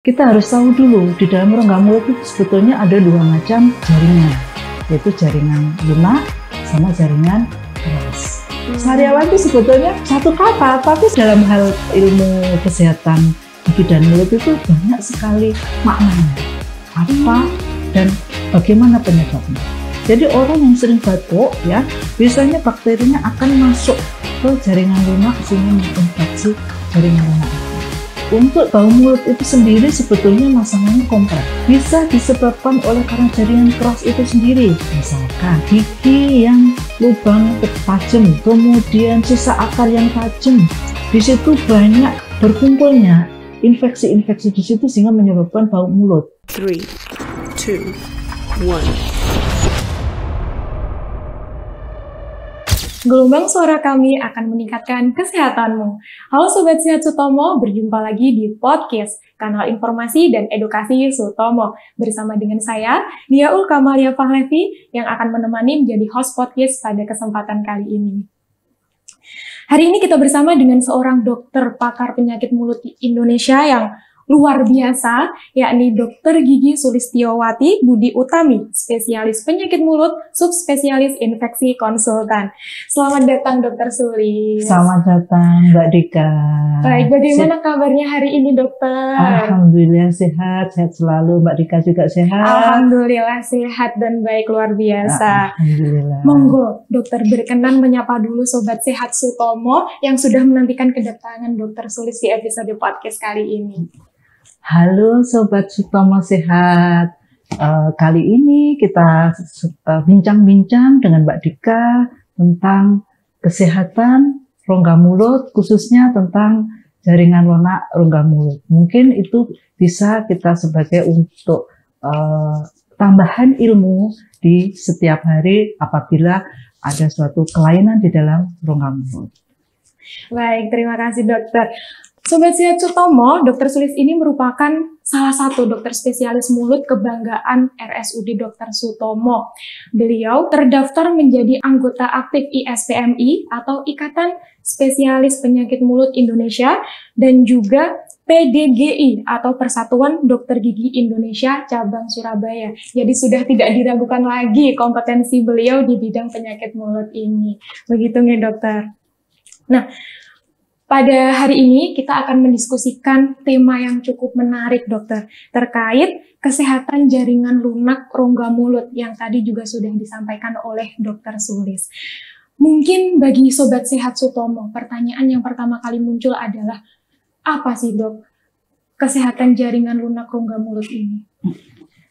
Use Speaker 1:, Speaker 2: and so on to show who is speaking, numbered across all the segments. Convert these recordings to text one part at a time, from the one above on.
Speaker 1: Kita harus tahu dulu, di dalam rongga mulut itu sebetulnya ada dua macam jaringan, yaitu jaringan lunak sama jaringan keras. Sariawan itu sebetulnya satu kata, tapi dalam hal ilmu kesehatan gigi dan mulut itu banyak sekali maknanya. Apa dan bagaimana penyebabnya. Jadi orang yang sering batuk ya, biasanya bakterinya akan masuk ke jaringan lunak sehingga menginfeksi jaringan lunak. Untuk bau mulut itu sendiri sebetulnya masalahnya kompleks. Bisa disebabkan oleh karena jaringan keras itu sendiri. Misalkan gigi yang lubang tajam, kemudian sisa akar yang tajam. Di situ banyak berkumpulnya infeksi-infeksi di situ sehingga menyebabkan bau mulut.
Speaker 2: 3, 2, 1.
Speaker 3: Gelombang suara kami akan meningkatkan kesehatanmu. Halo Sobat Sehat Sutomo, berjumpa lagi di podcast, kanal informasi dan edukasi Sutomo. Bersama dengan saya, Niaul Kamalia Fahlevi, yang akan menemani menjadi host podcast pada kesempatan kali ini. Hari ini kita bersama dengan seorang dokter pakar penyakit mulut di Indonesia yang luar biasa, yakni Dr. Gigi Sulistiowati Budi Utami, spesialis penyakit mulut, subspesialis infeksi konsultan. Selamat datang Dr. Sulis.
Speaker 1: Selamat datang Mbak Dika.
Speaker 3: Baik, bagaimana kabarnya hari ini dokter?
Speaker 1: Alhamdulillah sehat, sehat selalu. Mbak Dika juga sehat?
Speaker 3: Alhamdulillah sehat dan baik, luar biasa.
Speaker 1: Alhamdulillah.
Speaker 3: Monggo dokter berkenan menyapa dulu Sobat Sehat Sutomo yang sudah menantikan kedatangan Dr. Sulis di episode podcast kali ini.
Speaker 1: Halo Sobat Sutomo Sehat, kali ini kita bincang-bincang dengan Mbak Dika tentang kesehatan rongga mulut, khususnya tentang jaringan lunak rongga mulut. Mungkin itu bisa kita sebagai untuk tambahan ilmu di setiap hari apabila ada suatu kelainan di dalam rongga mulut.
Speaker 3: Baik, terima kasih dokter. Sobat Sehat Sutomo, Dr. Sulis ini merupakan salah satu dokter spesialis mulut kebanggaan RSUD Dr. Sutomo. Beliau terdaftar menjadi anggota aktif ISPMI atau Ikatan Spesialis Penyakit Mulut Indonesia dan juga PDGI atau Persatuan Dokter Gigi Indonesia Cabang Surabaya. Jadi sudah tidak diragukan lagi kompetensi beliau di bidang penyakit mulut ini. Begitu nih dokter. Nah, pada hari ini kita akan mendiskusikan tema yang cukup menarik dokter, terkait kesehatan jaringan lunak rongga mulut yang tadi juga sudah disampaikan oleh Dr. Sulis. Mungkin bagi Sobat Sehat Sutomo, pertanyaan yang pertama kali muncul adalah, apa sih dok kesehatan jaringan lunak rongga mulut ini?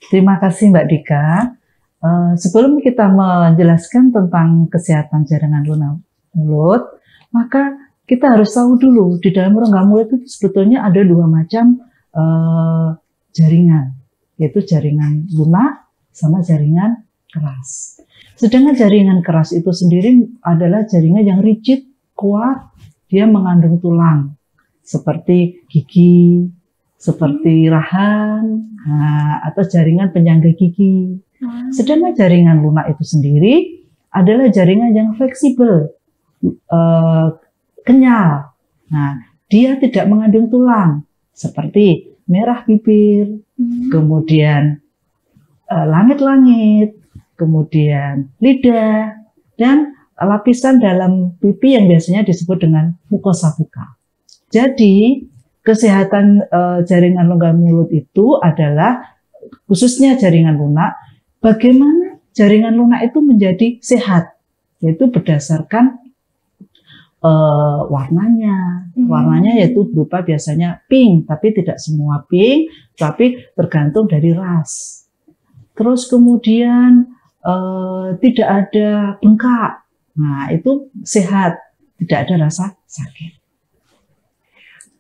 Speaker 1: Terima kasih Mbak Dika. Sebelum kita menjelaskan tentang kesehatan jaringan lunak mulut, maka kita harus tahu dulu, di dalam rongga mulut itu sebetulnya ada dua macam jaringan, yaitu jaringan lunak sama jaringan keras. Sedangkan jaringan keras itu sendiri adalah jaringan yang rigid, kuat, dia mengandung tulang, seperti gigi, seperti rahang, atau jaringan penyangga gigi. Sedangkan jaringan lunak itu sendiri adalah jaringan yang fleksibel, kenyal. Nah, dia tidak mengandung tulang seperti merah bibir, kemudian langit-langit, kemudian lidah, dan lapisan dalam pipi yang biasanya disebut dengan mukosa buka. Jadi, kesehatan jaringan rongga mulut itu adalah khususnya jaringan lunak, bagaimana jaringan lunak itu menjadi sehat, yaitu berdasarkan warnanya yaitu berupa biasanya pink, tapi tidak semua pink, tapi tergantung dari ras. Terus kemudian tidak ada bengkak, nah itu sehat, tidak ada rasa sakit.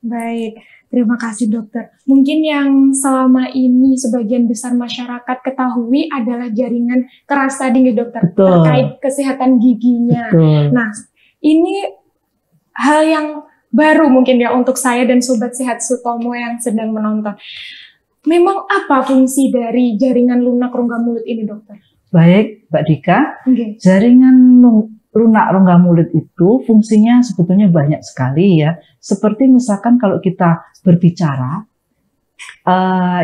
Speaker 3: Baik, terima kasih dokter. Mungkin yang selama ini sebagian besar masyarakat ketahui adalah jaringan keras tadi nih dokter. Betul. Terkait kesehatan giginya.
Speaker 1: Betul.
Speaker 3: Nah, ini hal yang baru mungkin ya untuk saya dan Sobat Sehat Sutomo yang sedang menonton. Memang apa fungsi dari jaringan lunak rongga mulut ini dokter? Baik
Speaker 1: Mbak Dika, jaringan lunak rongga mulut itu fungsinya sebetulnya banyak sekali ya. Seperti misalkan kalau kita berbicara,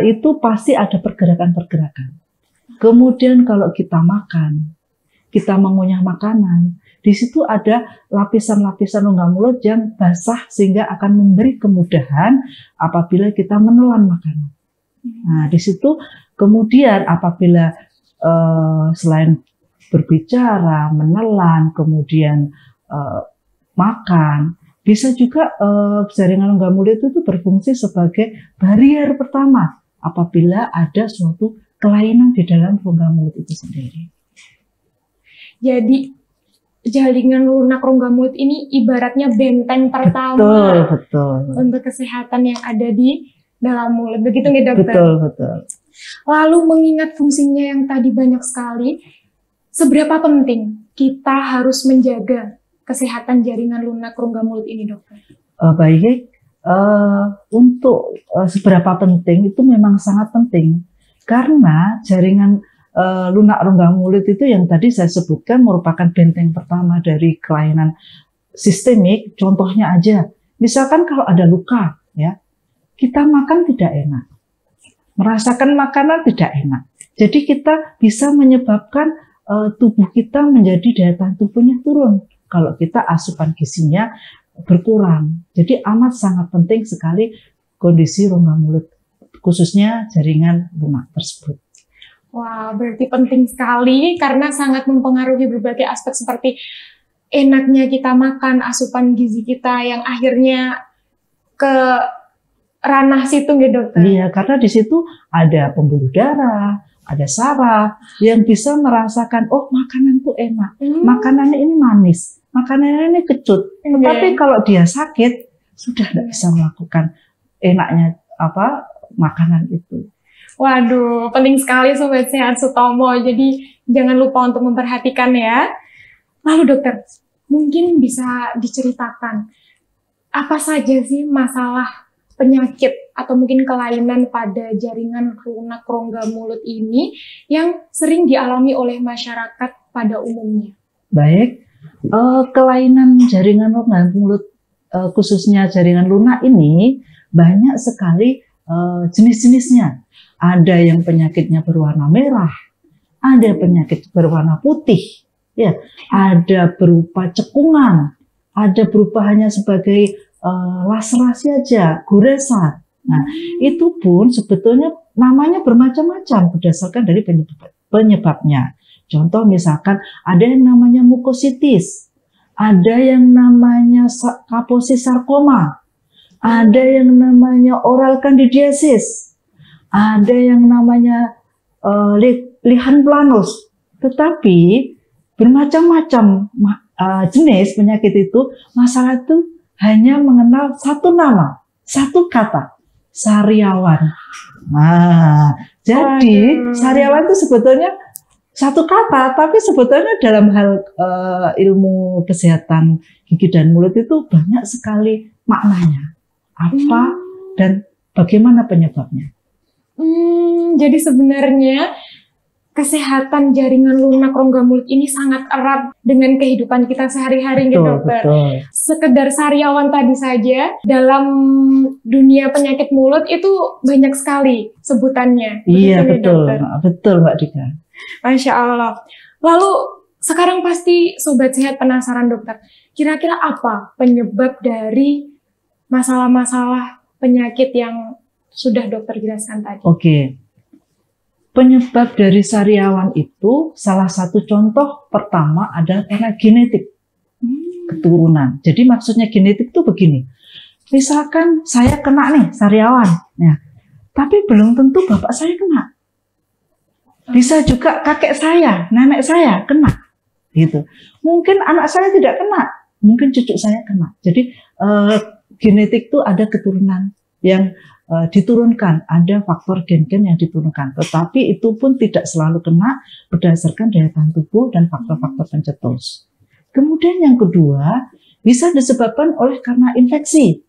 Speaker 1: itu pasti ada pergerakan-pergerakan. Kemudian kalau kita makan, kita mengunyah makanan, di situ ada lapisan-lapisan rongga mulut yang basah sehingga akan memberi kemudahan apabila kita menelan makanan. Nah, di situ kemudian apabila selain berbicara, menelan, kemudian makan, bisa juga jaringan rongga mulut itu berfungsi sebagai barier pertama apabila ada suatu kelainan di dalam rongga mulut itu sendiri.
Speaker 3: Jadi jaringan lunak rongga mulut ini ibaratnya benteng pertama
Speaker 1: Betul.
Speaker 3: untuk kesehatan yang ada di dalam mulut. Begitu nggak dokter?
Speaker 1: Betul.
Speaker 3: Lalu mengingat fungsinya yang tadi banyak sekali, seberapa penting kita harus menjaga kesehatan jaringan lunak rongga mulut ini, dokter?
Speaker 1: Baik, untuk seberapa penting itu memang sangat penting. Karena jaringan lunak rongga mulut itu yang tadi saya sebutkan merupakan benteng pertama dari kelainan sistemik. Contohnya aja, misalkan kalau ada luka, ya, kita makan tidak enak, merasakan makanan tidak enak. Jadi kita bisa menyebabkan tubuh kita menjadi daya tahan tubuhnya turun kalau kita asupan gizinya berkurang. Jadi amat sangat penting sekali kondisi rongga mulut, khususnya jaringan lunak tersebut.
Speaker 3: Wah, berarti penting sekali karena sangat mempengaruhi berbagai aspek seperti enaknya kita makan, asupan gizi kita yang akhirnya ke ranah situ nggak dokter?
Speaker 1: Iya, karena di situ ada pembuluh darah, ada saraf yang bisa merasakan, oh makanan tuh enak, makanannya ini manis, makanannya ini kecut. Tetapi kalau dia sakit, sudah tidak bisa melakukan enaknya makanan itu.
Speaker 3: Waduh, penting sekali Sobat Sehat Sutomo. Jadi jangan lupa untuk memperhatikan ya. Lalu dokter, mungkin bisa diceritakan apa saja sih masalah penyakit atau mungkin kelainan pada jaringan lunak rongga mulut ini yang sering dialami oleh masyarakat pada umumnya?
Speaker 1: Baik, kelainan jaringan rongga mulut khususnya jaringan lunak ini banyak sekali jenis-jenisnya. Ada yang penyakitnya berwarna merah, ada penyakit berwarna putih, ya, ada berupa cekungan, ada berupa hanya sebagai laserasi aja, goresan. Nah, itu pun sebetulnya namanya bermacam-macam berdasarkan dari penyebabnya. Contoh misalkan ada yang namanya mukositis, ada yang namanya kaposis sarkoma, ada yang namanya oral candidiasis, ada yang namanya lichen planus. Tetapi bermacam-macam jenis penyakit itu, masalah itu hanya mengenal satu nama, satu kata, sariawan. Nah, jadi sariawan itu sebetulnya satu kata, tapi sebetulnya dalam hal ilmu kesehatan gigi dan mulut itu banyak sekali maknanya. Apa dan bagaimana penyebabnya?
Speaker 3: Jadi sebenarnya kesehatan jaringan lunak rongga mulut ini sangat erat dengan kehidupan kita sehari-hari, gitu dokter.
Speaker 1: Betul.
Speaker 3: Sekedar sariawan tadi saja, dalam dunia penyakit mulut itu banyak sekali sebutannya.
Speaker 1: Iya, betul.
Speaker 3: Dokter?
Speaker 1: Betul Mbak Dika.
Speaker 3: Masya Allah. Lalu sekarang pasti Sobat Sehat penasaran dokter, kira-kira apa penyebab dari masalah-masalah penyakit yang sudah dokter jelaskan tadi?
Speaker 1: Oke. Penyebab dari sariawan itu salah satu contoh pertama adalah karena genetik, keturunan. Jadi maksudnya genetik itu begini. Misalkan saya kena nih sariawan, ya, tapi belum tentu bapak saya kena. Bisa juga kakek saya, nenek saya kena, gitu. Mungkin anak saya tidak kena, mungkin cucu saya kena. Jadi genetik itu ada keturunan yang diturunkan, ada faktor gen-gen yang diturunkan, tetapi itu pun tidak selalu kena berdasarkan daya tahan tubuh dan faktor-faktor pencetus. Kemudian yang kedua, bisa disebabkan oleh karena infeksi.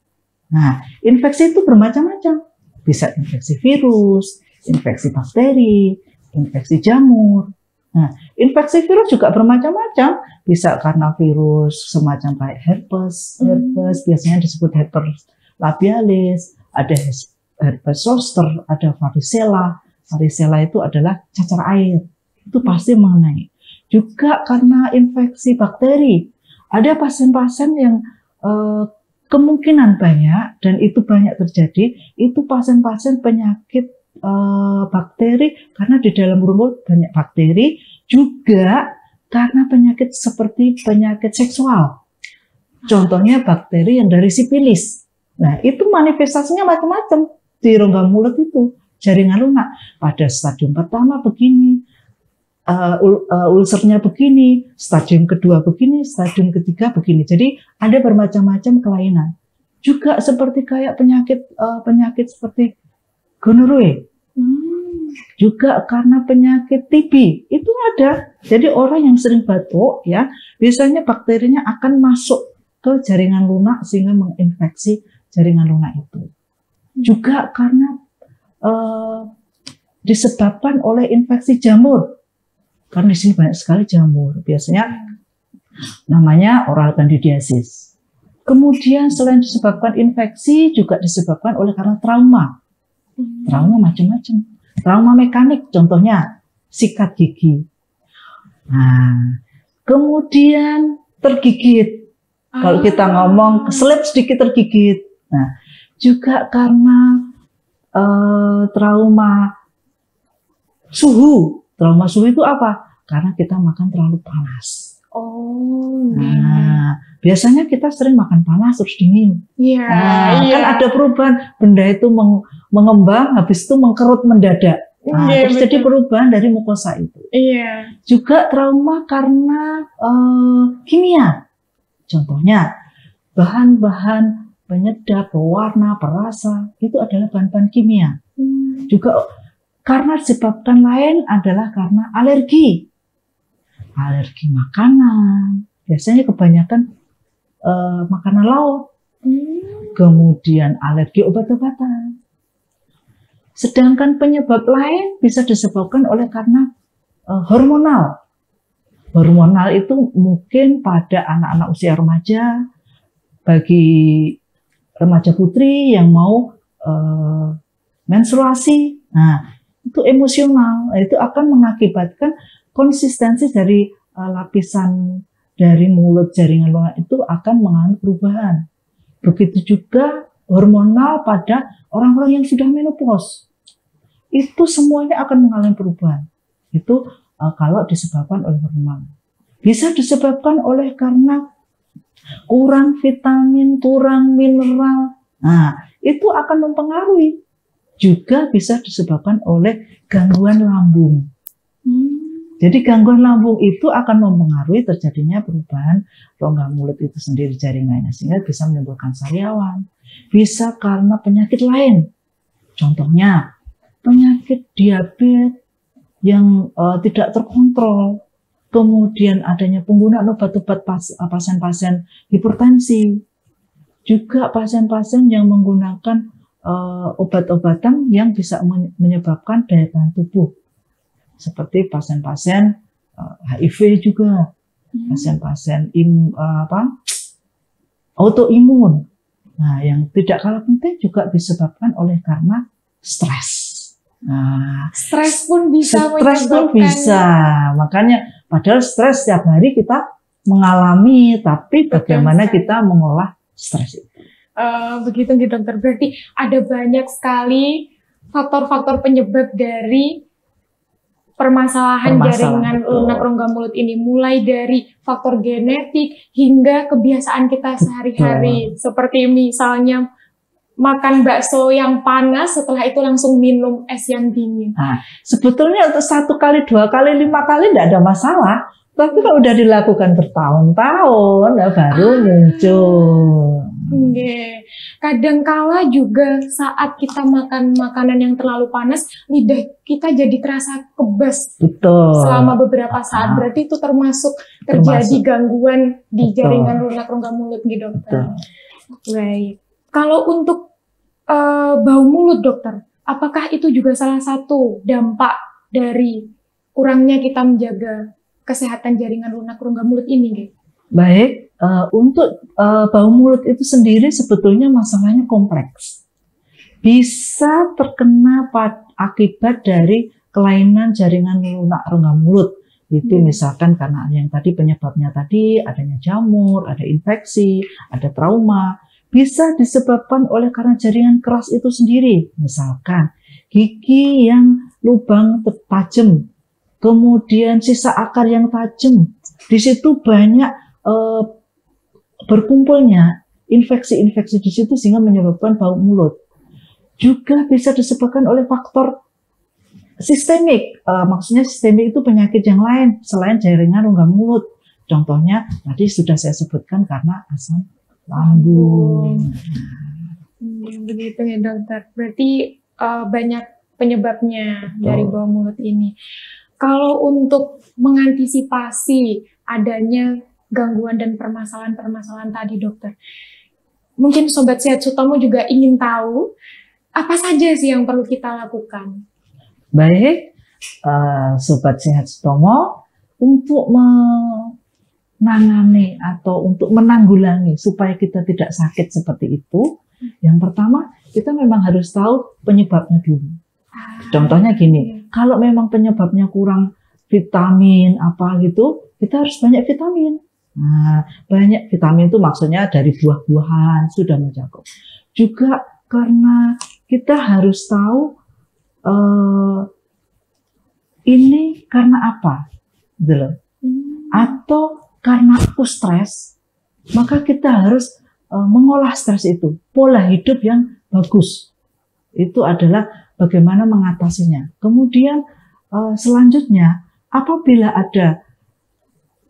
Speaker 1: Nah, infeksi itu bermacam-macam, bisa infeksi virus, infeksi bakteri, infeksi jamur. Nah, infeksi virus juga bermacam-macam, bisa karena virus semacam kayak herpes biasanya disebut herpes labialis, ada herpes zoster, ada varicella. Varicella itu adalah cacar air. Itu pasti mengenai. Juga karena infeksi bakteri. Ada pasien-pasien yang kemungkinan banyak, dan itu banyak terjadi, itu pasien-pasien penyakit bakteri, karena di dalam mulut banyak bakteri, juga karena penyakit seperti penyakit seksual. Contohnya bakteri yang dari sifilis. Nah, itu manifestasinya macam-macam di rongga mulut itu, jaringan lunak. Pada stadium pertama begini, ulcernya begini, stadium kedua begini, stadium ketiga begini. Jadi ada bermacam-macam kelainan. Juga seperti kayak penyakit seperti gonorrhea. Juga karena penyakit TB itu ada. Jadi orang yang sering batuk ya, biasanya bakterinya akan masuk ke jaringan lunak sehingga menginfeksi jaringan lunak itu. Juga karena disebabkan oleh infeksi jamur. Karena di sini banyak sekali jamur. Biasanya namanya oral candidiasis. Kemudian selain disebabkan infeksi, juga disebabkan oleh karena trauma. Trauma macam-macam. Trauma mekanik, contohnya sikat gigi. Nah, kemudian tergigit. Kalau kita ngomong keselip sedikit tergigit. Nah, juga karena trauma suhu. Trauma suhu itu apa? Karena kita makan terlalu panas. Nah, biasanya kita sering makan panas terus dingin. Kan ada perubahan, benda itu mengembang, habis itu mengkerut mendadak. Nah, terus jadi perubahan dari mukosa itu. Juga trauma karena kimia. Contohnya bahan-bahan penyedap, pewarna, perasa itu adalah bahan-bahan kimia. Juga karena disebabkan lain adalah karena alergi. Alergi makanan. Biasanya kebanyakan makanan laut. Kemudian alergi obat-obatan. Sedangkan penyebab lain bisa disebabkan oleh karena hormonal. Hormonal itu mungkin pada anak-anak usia remaja, bagi remaja putri yang mau menstruasi. Nah, itu emosional. Itu akan mengakibatkan konsistensi dari lapisan dari mulut jaringan lunak itu akan mengalami perubahan. Begitu juga hormonal pada orang-orang yang sudah menopause. Itu semuanya akan mengalami perubahan. Itu kalau disebabkan oleh hormon. Bisa disebabkan oleh karena kurang vitamin, kurang mineral. Nah, itu akan mempengaruhi. Juga bisa disebabkan oleh gangguan lambung. Jadi gangguan lambung itu akan mempengaruhi terjadinya perubahan rongga mulut itu sendiri jaringannya, sehingga bisa menimbulkan sariawan. Bisa karena penyakit lain. Contohnya penyakit diabetes yang tidak terkontrol, kemudian adanya penggunaan obat-obat pasien-pasien hipertensi, juga pasien-pasien yang menggunakan obat-obatan yang bisa menyebabkan daya tahan tubuh, seperti pasien-pasien HIV juga, pasien-pasien autoimun. Nah, yang tidak kalah penting juga disebabkan oleh karena stres. Nah,
Speaker 3: stres pun bisa
Speaker 1: makanya padahal stres setiap hari kita mengalami, tapi bagaimana kita mengolah stres itu.
Speaker 3: Begitu nih dokter, berarti ada banyak sekali faktor-faktor penyebab dari permasalahan jaringan lunak rongga mulut ini, mulai dari faktor genetik hingga kebiasaan kita sehari-hari, seperti misalnya makan bakso yang panas, setelah itu langsung minum es yang dingin.
Speaker 1: Nah, sebetulnya untuk 1 kali, 2 kali, 5 kali tidak ada masalah. Tapi kalau udah dilakukan bertahun-tahun, baru muncul.
Speaker 3: Kadangkala juga saat kita makan makanan yang terlalu panas, lidah kita jadi terasa kebas.
Speaker 1: Betul.
Speaker 3: Selama beberapa saat, berarti itu termasuk terjadi gangguan di jaringan lunak rongga mulut gitu, dokter. Baik. Kalau untuk bau mulut, dokter, apakah itu juga salah satu dampak dari kurangnya kita menjaga kesehatan jaringan lunak rongga mulut ini?
Speaker 1: Baik, untuk bau mulut itu sendiri sebetulnya masalahnya kompleks. bisa terkena akibat dari kelainan jaringan lunak rongga mulut. Itu misalkan karena yang tadi penyebabnya tadi adanya jamur, ada infeksi, ada trauma. Bisa disebabkan oleh karena jaringan keras itu sendiri. Misalkan gigi yang lubang tajam, kemudian sisa akar yang tajam. Di situ banyak berkumpulnya infeksi-infeksi di situ sehingga menyebabkan bau mulut. Juga bisa disebabkan oleh faktor sistemik, maksudnya sistemik itu penyakit yang lain selain jaringan rongga mulut. Contohnya tadi sudah saya sebutkan karena asam lambung.
Speaker 3: Begitu ya dokter. Berarti banyak penyebabnya dari bau mulut ini. Kalau untuk mengantisipasi adanya gangguan dan permasalahan-permasalahan tadi dokter, mungkin Sobat Sehat Sutomo juga ingin tahu apa saja sih yang perlu kita lakukan?
Speaker 1: Baik, Sobat Sehat Sutomo, untuk menangani atau untuk menanggulangi supaya kita tidak sakit seperti itu, yang pertama kita memang harus tahu penyebabnya dulu. Contohnya gini, kalau memang penyebabnya kurang vitamin apa gitu, kita harus banyak vitamin. Nah, banyak vitamin itu maksudnya dari buah-buahan sudah mencakup. Juga karena kita harus tahu ini karena apa, gitu. Atau karena aku stres, maka kita harus mengolah stres itu. Pola hidup yang bagus itu adalah bagaimana mengatasinya. Kemudian selanjutnya, apabila ada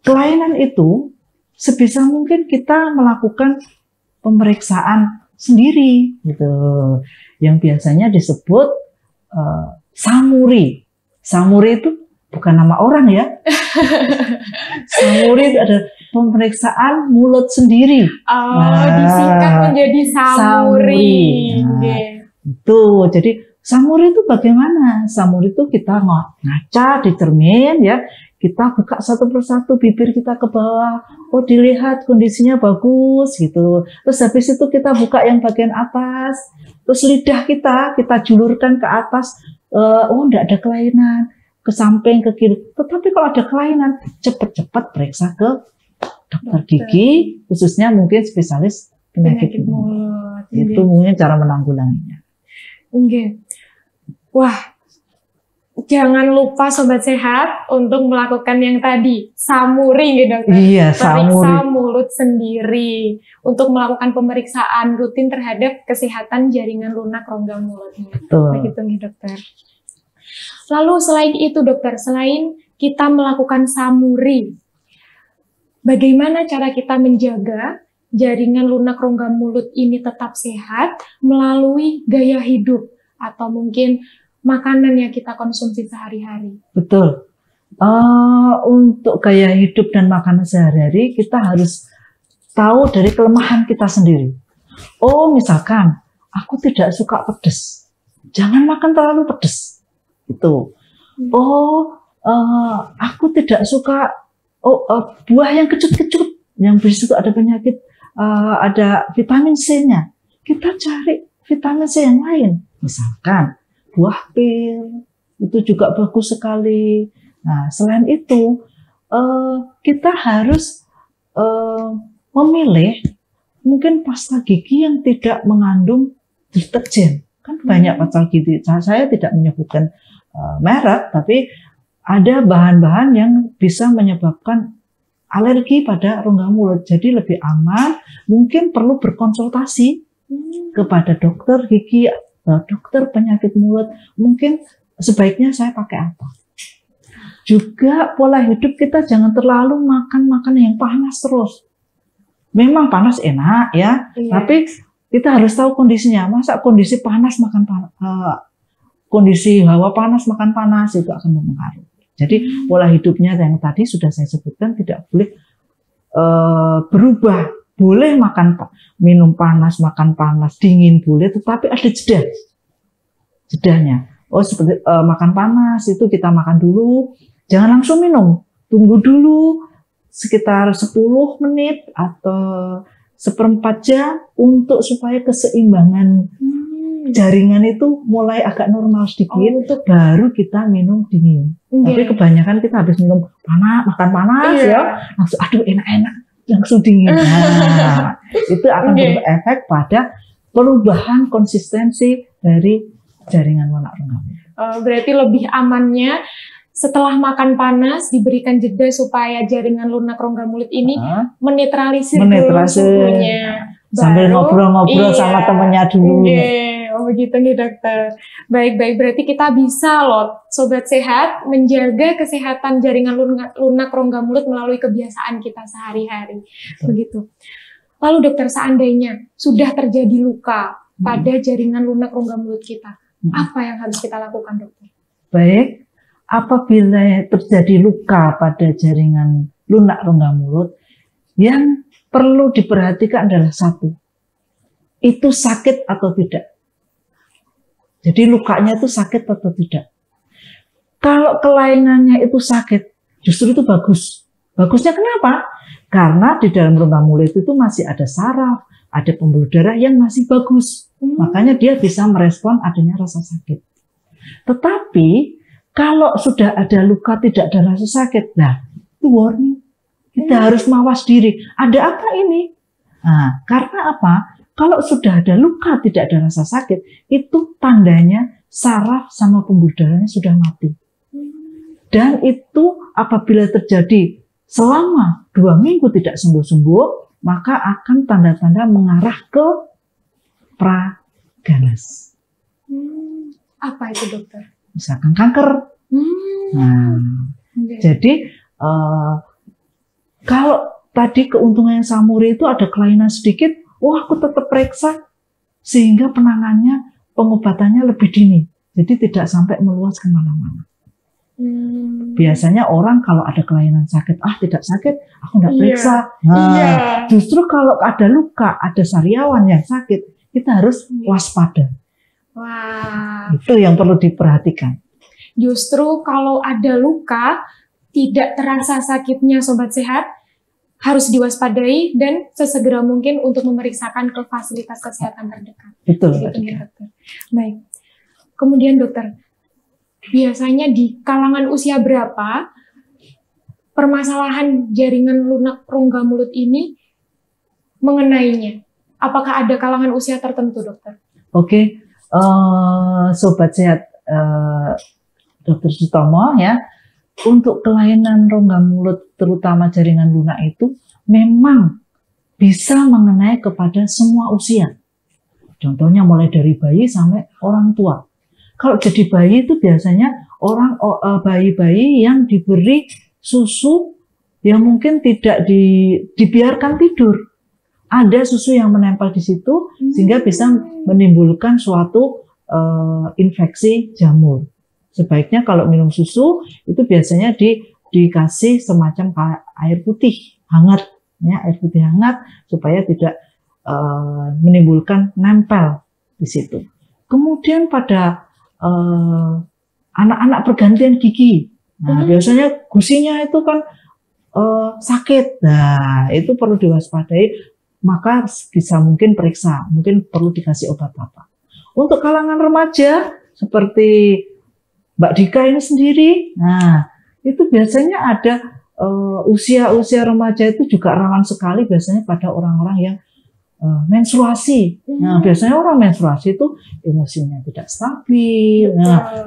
Speaker 1: kelainan itu, sebisa mungkin kita melakukan pemeriksaan sendiri, gitu. Yang biasanya disebut samuri. Samuri itu bukan nama orang ya. Samuri itu ada pemeriksaan mulut sendiri.
Speaker 3: Disingkat menjadi samuri.
Speaker 1: Nah, itu. Jadi samuri itu bagaimana? Samuri itu kita ngaca di cermin ya. Kita buka satu persatu bibir kita ke bawah. Oh, dilihat kondisinya bagus gitu. Terus habis itu kita buka yang bagian atas. Terus lidah kita julurkan ke atas. Oh, enggak ada kelainan. Ke samping, ke kiri. Tetapi kalau ada kelainan, cepat-cepat periksa ke dokter gigi, khususnya mungkin spesialis penyakit mulut. Itu mungkin cara menanggulanginya.
Speaker 3: Wah, jangan lupa Sobat Sehat untuk melakukan yang tadi, samuri gitu dokter.
Speaker 1: Iya,
Speaker 3: periksa mulut sendiri untuk melakukan pemeriksaan rutin terhadap kesehatan jaringan lunak rongga mulutnya.
Speaker 1: Betul.
Speaker 3: Begitu nih dokter. Lalu selain itu dokter, selain kita melakukan samuri, bagaimana cara kita menjaga jaringan lunak rongga mulut ini tetap sehat melalui gaya hidup atau mungkin makanan yang kita konsumsi sehari-hari?
Speaker 1: Betul. Untuk gaya hidup dan makanan sehari-hari, kita harus tahu dari kelemahan kita sendiri. Oh, misalkan aku tidak suka pedas, jangan makan terlalu pedas. Itu. Aku tidak suka buah yang kecut-kecut, yang di situ ada penyakit, ada vitamin C-nya. Kita cari vitamin C yang lain. Misalkan buah pil, itu juga bagus sekali. Nah, selain itu, kita harus memilih mungkin pasta gigi yang tidak mengandung deterjen. Kan banyak pasta gigi. Saya tidak menyebutkan merek, tapi ada bahan-bahan yang bisa menyebabkan alergi pada rongga mulut. Jadi lebih aman, mungkin perlu berkonsultasi kepada dokter gigi, dokter penyakit mulut. Mungkin sebaiknya saya pakai apa. Juga pola hidup kita jangan terlalu makan makanan yang panas terus. Memang panas enak ya, tapi kita harus tahu kondisinya. Masa kondisi panas makan panas, kondisi hawa panas makan panas itu akan mempengaruhi. Jadi pola hidupnya yang tadi sudah saya sebutkan tidak boleh berubah. Boleh minum panas, makan panas, dingin boleh, tetapi ada jedanya. Oh, seperti makan panas itu kita makan dulu, jangan langsung minum. Tunggu dulu sekitar 10 menit atau 1/4 jam untuk supaya keseimbangan jaringan itu mulai agak normal sedikit, baru kita minum dingin. Tapi kebanyakan kita habis minum panas, makan panas ya, langsung aduh enak-enak, langsung dingin. Nah, itu akan berefek pada perubahan konsistensi dari jaringan lunak rongga mulut.
Speaker 3: Berarti lebih amannya setelah makan panas diberikan jeda supaya jaringan lunak rongga mulut ini menetralisir suhunya.
Speaker 1: Sambil ngobrol-ngobrol sama temennya dulu.
Speaker 3: Oh begitu nih dokter. Baik-baik, berarti kita bisa loh Sobat Sehat menjaga kesehatan jaringan lunak rongga mulut melalui kebiasaan kita sehari-hari. Begitu. Lalu dokter, seandainya sudah terjadi luka pada jaringan lunak rongga mulut kita, apa yang harus kita lakukan dokter? Baik,
Speaker 1: apabila terjadi luka pada jaringan lunak rongga mulut, yang perlu diperhatikan adalah satu, itu sakit atau tidak. Jadi lukanya itu sakit atau tidak. Kalau kelainannya itu sakit, justru itu bagus. Bagusnya kenapa? Karena di dalam rongga mulut itu masih ada saraf, ada pembuluh darah yang masih bagus. Makanya dia bisa merespon adanya rasa sakit. Tetapi kalau sudah ada luka tidak ada rasa sakit, nah itu warning. Kita harus mawas diri. Ada apa ini? Nah, karena apa? Kalau sudah ada luka tidak ada rasa sakit, itu tandanya saraf sama pembuluh darahnya sudah mati. Dan itu apabila terjadi selama 2 minggu tidak sembuh-sembuh, maka akan tanda-tanda mengarah ke praganas.
Speaker 3: Apa itu dokter?
Speaker 1: Misalkan kanker. Nah, jadi kalau tadi keuntungan yang Samuri itu ada kelainan sedikit, aku tetap periksa sehingga penangannya, pengobatannya lebih dini. Jadi tidak sampai meluas kemana-mana. Biasanya orang kalau ada kelainan sakit, tidak sakit, aku nggak periksa. Justru kalau ada luka, ada sariawan yang sakit, kita harus waspada. Itu yang perlu diperhatikan.
Speaker 3: Justru kalau ada luka, tidak terasa sakitnya Sobat Sehat, harus diwaspadai dan sesegera mungkin untuk memeriksakan ke fasilitas kesehatan terdekat.
Speaker 1: Betul.
Speaker 3: Dokter. Baik. Kemudian dokter, biasanya di kalangan usia berapa permasalahan jaringan lunak rongga mulut ini mengenainya? Apakah ada kalangan usia tertentu, dokter?
Speaker 1: Oke, Sobat Sehat Dr. Sutomo ya. Untuk kelainan rongga mulut, terutama jaringan lunak itu, memang bisa mengenai kepada semua usia. Contohnya mulai dari bayi sampai orang tua. Kalau jadi bayi itu biasanya bayi-bayi yang diberi susu yang mungkin tidak dibiarkan tidur. Ada susu yang menempel di situ sehingga bisa menimbulkan suatu infeksi jamur. Sebaiknya kalau minum susu itu biasanya dikasih semacam air putih hangat, ya, air putih hangat supaya tidak menimbulkan nempel di situ. Kemudian pada anak-anak pergantian gigi, biasanya gusinya itu kan sakit, nah itu perlu diwaspadai, maka bisa mungkin periksa, mungkin perlu dikasih obat apa. Untuk kalangan remaja seperti Mbak Dika ini sendiri, nah itu biasanya ada usia-usia remaja itu juga rawan sekali biasanya pada orang-orang yang menstruasi. Nah biasanya orang menstruasi itu emosinya tidak stabil,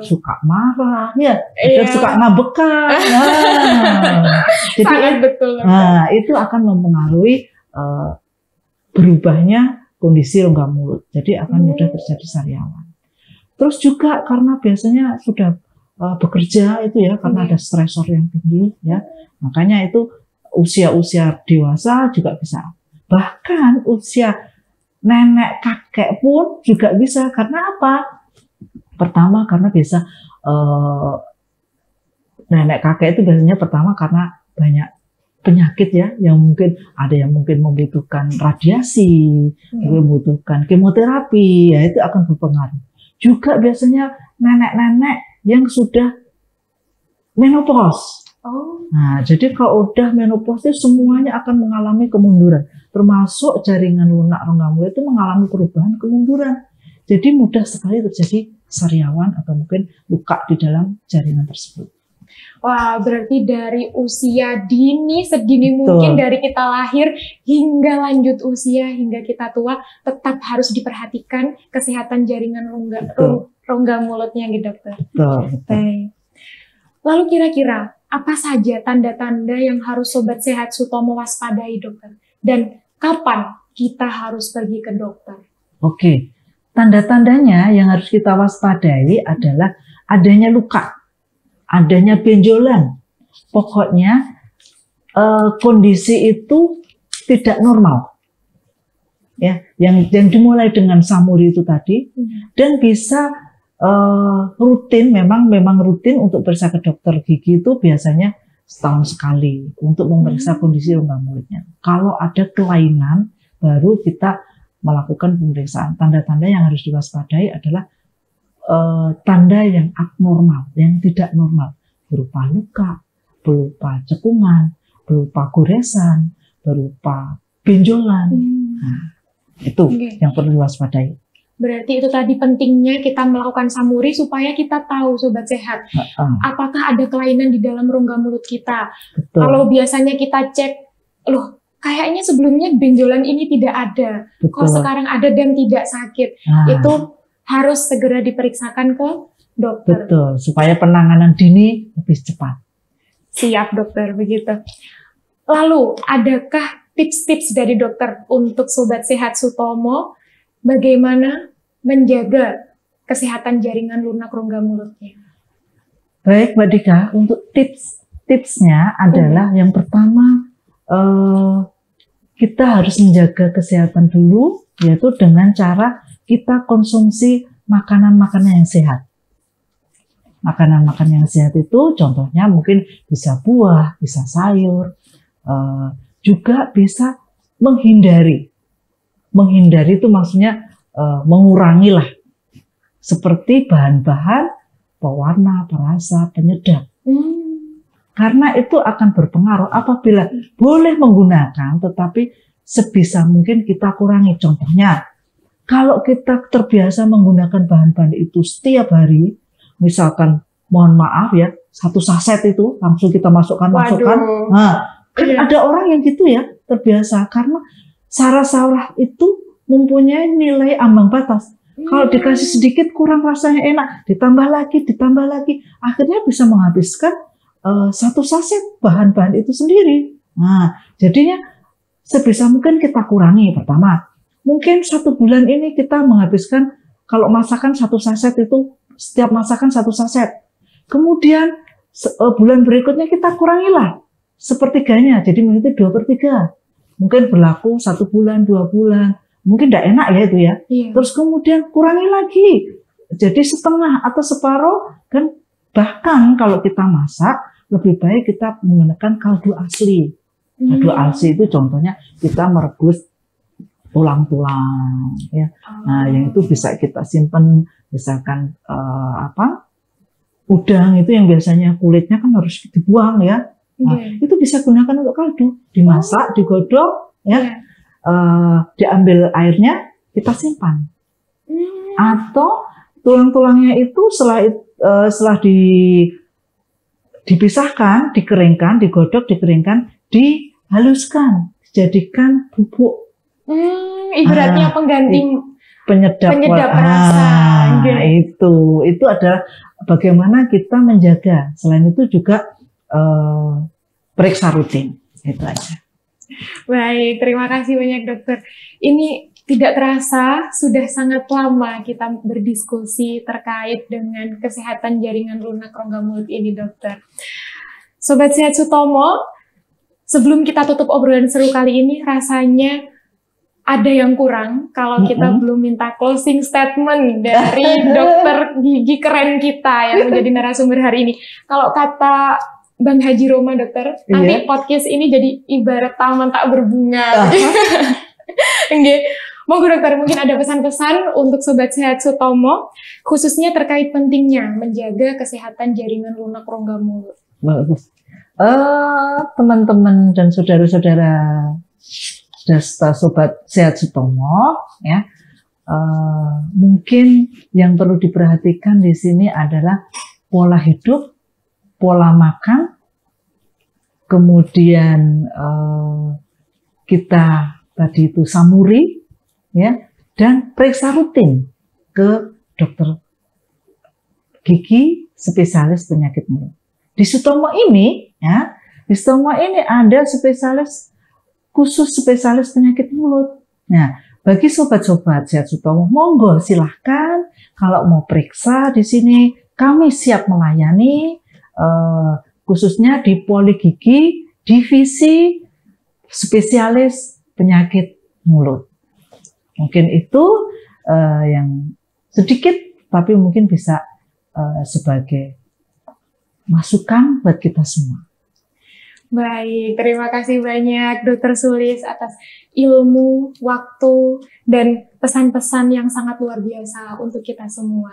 Speaker 1: suka marah, dan suka ngabekan. Jadi itu akan mempengaruhi berubahnya kondisi rongga mulut. Jadi akan mudah terjadi sariawan. Terus juga karena biasanya sudah bekerja itu ya, karena ada stresor yang tinggi ya, makanya itu usia-usia dewasa juga bisa. Bahkan usia nenek kakek pun juga bisa. Karena apa? Pertama karena biasa nenek kakek itu biasanya pertama karena banyak penyakit ya, yang mungkin ada yang mungkin membutuhkan radiasi, membutuhkan kemoterapi, ya itu akan berpengaruh. Juga biasanya nenek-nenek yang sudah menopause. Nah, jadi kalau udah menopause itu semuanya akan mengalami kemunduran, termasuk jaringan lunak rongga mulut itu mengalami perubahan kemunduran. Jadi mudah sekali terjadi sariawan atau mungkin luka di dalam jaringan tersebut.
Speaker 3: Wah, berarti dari usia dini, sedini
Speaker 1: Betul.
Speaker 3: mungkin dari kita lahir hingga lanjut usia, hingga kita tua, tetap harus diperhatikan kesehatan jaringan
Speaker 1: Betul.
Speaker 3: rongga mulutnya gitu, dokter.
Speaker 1: Betul.
Speaker 3: Baik. Lalu kira-kira apa saja tanda-tanda yang harus Sobat Sehat Sutomo waspadai, dokter? Dan kapan kita harus pergi ke dokter?
Speaker 1: Oke, tanda-tandanya yang harus kita waspadai adalah adanya luka, adanya benjolan. Pokoknya kondisi itu tidak normal. Ya, yang dimulai dengan samuri itu tadi, dan bisa rutin, memang rutin untuk periksa ke dokter gigi itu biasanya setahun sekali untuk memeriksa kondisi rongga mulutnya. Kalau ada kelainan, baru kita melakukan pemeriksaan. Tanda-tanda yang harus diwaspadai adalah tanda yang abnormal, yang tidak normal, berupa luka, berupa cekungan, berupa goresan, berupa benjolan. Nah, itu yang perlu diwaspadai.
Speaker 3: Berarti itu tadi pentingnya kita melakukan samuri supaya kita tahu, Sobat Sehat, apakah ada kelainan di dalam rongga mulut kita.
Speaker 1: Betul.
Speaker 3: Kalau biasanya kita cek, loh kayaknya sebelumnya benjolan ini tidak ada,
Speaker 1: Betul.
Speaker 3: kok sekarang ada dan tidak sakit. Itu harus segera diperiksakan ke dokter.
Speaker 1: Betul, supaya penanganan dini lebih cepat.
Speaker 3: Siap, dokter, begitu. Lalu, adakah tips-tips dari dokter untuk Sobat Sehat Sutomo bagaimana menjaga kesehatan jaringan lunak rongga mulutnya?
Speaker 1: Baik, Mbak Dika, untuk tipsnya adalah yang pertama, kita harus menjaga kesehatan dulu, yaitu dengan cara kita konsumsi makanan-makanan yang sehat. Makanan-makanan yang sehat itu contohnya mungkin bisa buah, bisa sayur, juga bisa menghindari. Menghindari itu maksudnya mengurangi lah, seperti bahan-bahan pewarna, perasa, penyedap. Karena itu akan berpengaruh apabila boleh menggunakan, tetapi sebisa mungkin kita kurangi. Contohnya, kalau kita terbiasa menggunakan bahan-bahan itu setiap hari, misalkan mohon maaf ya, 1 saset itu langsung kita masukkan. Nah, kan ada orang yang gitu ya, terbiasa karena sarah-sarah itu mempunyai nilai ambang batas. Kalau dikasih sedikit kurang rasanya enak, ditambah lagi, akhirnya bisa menghabiskan 1 saset bahan-bahan itu sendiri. Nah, jadinya sebisa mungkin kita kurangi. Pertama, mungkin 1 bulan ini kita menghabiskan kalau masakan 1 saset itu setiap masakan 1 saset. Kemudian bulan berikutnya kita kurangilah sepertiganya, jadi mungkin 2/3. Mungkin berlaku 1 bulan, 2 bulan. Mungkin tidak enak ya itu ya. Terus kemudian kurangi lagi. Jadi setengah atau separuh. Dan bahkan kalau kita masak, lebih baik kita menggunakan kaldu asli. Kaldu asli itu contohnya kita merebus tulang-tulang. Ya. Nah, yang itu bisa kita simpan, misalkan udang itu yang biasanya kulitnya kan harus dibuang ya. Nah, itu bisa gunakan untuk kaldu. Dimasak, digodok, ya. Diambil airnya, kita simpan. Atau tulang-tulangnya itu setelah dipisahkan, dikeringkan, digodok, dikeringkan, dihaluskan, dijadikan bubuk.
Speaker 3: Ibaratnya pengganti
Speaker 1: penyedap rasa. Itu adalah bagaimana kita menjaga. Selain itu juga periksa rutin. Itu aja.
Speaker 3: Baik, terima kasih banyak dokter. Ini tidak terasa sudah sangat lama kita berdiskusi terkait dengan kesehatan jaringan lunak rongga mulut ini, dokter. Sobat Sehat Sutomo, sebelum kita tutup obrolan seru kali ini, rasanya ada yang kurang kalau kita belum minta closing statement dari dokter gigi keren kita yang menjadi narasumber hari ini. Kalau kata Bang Haji Roma, dokter, nanti podcast ini jadi ibarat taman tak berbunga. Monggo dokter, mungkin ada pesan-pesan untuk Sobat Sehat Sutomo, khususnya terkait pentingnya menjaga kesehatan jaringan lunak rongga mulut.
Speaker 1: Bagus. Teman-teman dan saudara-saudara Sobat Sehat Sutomo, ya, mungkin yang perlu diperhatikan di sini adalah pola hidup, pola makan, kemudian kita tadi itu samuri, ya, dan periksa rutin ke dokter gigi spesialis penyakit mulut. Di Sutomo ini, ya, di Sutomo ini ada spesialis khusus spesialis penyakit mulut. Nah, bagi sobat-sobat Sehat Sutomo, monggo silahkan kalau mau periksa di sini kami siap melayani, khususnya di Poligigi divisi spesialis penyakit mulut. Mungkin itu yang sedikit, tapi mungkin bisa sebagai masukan buat kita semua.
Speaker 3: Baik, terima kasih banyak Dr. Sulis atas ilmu, waktu, dan pesan-pesan yang sangat luar biasa untuk kita semua.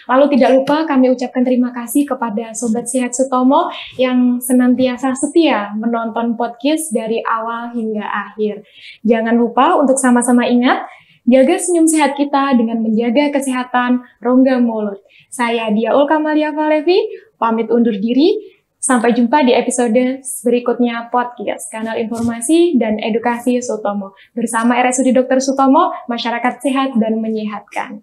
Speaker 3: Lalu tidak lupa kami ucapkan terima kasih kepada Sobat Sehat Sutomo yang senantiasa setia menonton podcast dari awal hingga akhir. Jangan lupa untuk sama-sama ingat, jaga senyum sehat kita dengan menjaga kesehatan rongga mulut. Saya Diaul Kamalia Valevi, pamit undur diri. Sampai jumpa di episode berikutnya podcast Kanal Informasi dan Edukasi Sutomo bersama RSUD Dr. Sutomo, masyarakat sehat dan menyehatkan.